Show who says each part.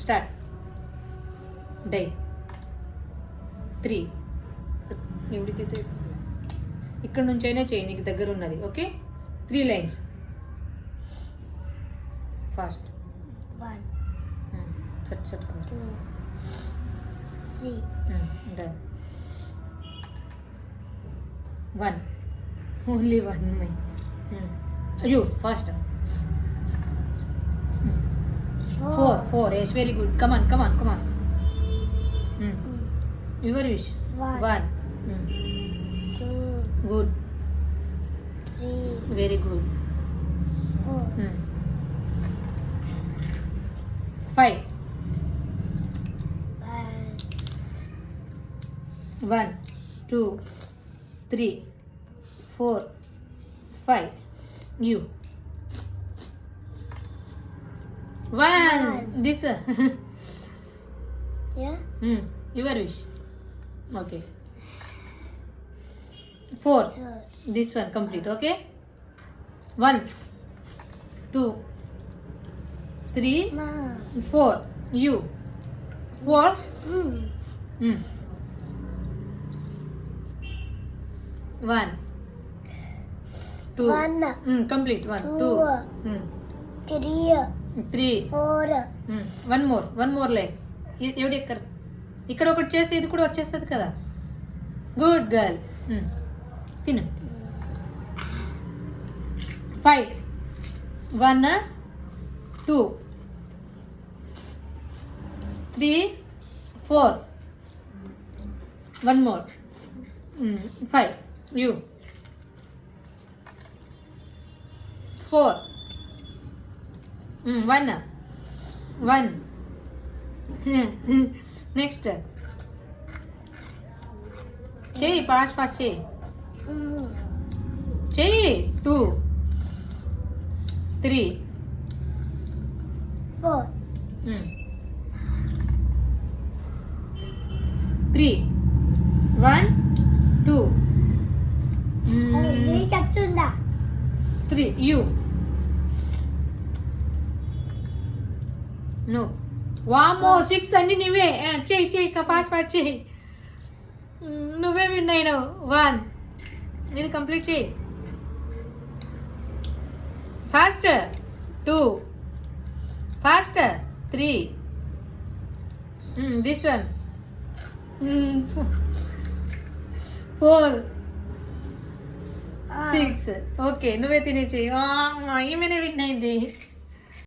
Speaker 1: Start. Die 3 ఎవడితే ఇక్కడ నుంచి అయినా చేయి, నీకు దగ్గర ఉన్నది. Okay, 3 lines fast.
Speaker 2: 1
Speaker 1: సట్ సట్
Speaker 2: 2 3
Speaker 1: done. 1 only 1 my అయ్యో fast. 4 yes, very good. Come on. Your wish. 1
Speaker 2: 2
Speaker 1: good,
Speaker 2: 3
Speaker 1: very good.
Speaker 2: 4
Speaker 1: 5
Speaker 2: 5
Speaker 1: 1 2 3 4 5 you 1 this one.
Speaker 2: Yeah.
Speaker 1: Your wish. Okay, 4 this one complete. Okay, 1 2 3 4 you 4 1 2 complete 1 2 3
Speaker 2: 4
Speaker 1: one more లే. ఎవడి ఇక్కడ ఒకటి చేస్తే ఇది కూడా వచ్చేస్తుంది కదా. Good girl. తిను. 5 1 2 3 4 one more 5 you 4 1 నెక్స్ట్ చెయ్యి, ఫాస్ట్ చెయ్యి. 2 3
Speaker 2: 4
Speaker 1: 3 1 2
Speaker 2: చెప్తుందా
Speaker 1: 3 you no వామో 6 అన్ని నువ్వే. చెయ్యి ఫాస్ట్ చెయ్యి. నువ్వే విన్ అయినావు. 1 ఇది కంప్లీట్ చెయ్యి fast. 2 fast 3 this one 4 6 okay నువ్వే తినేసి. ఈమెనే విన్ అయింది.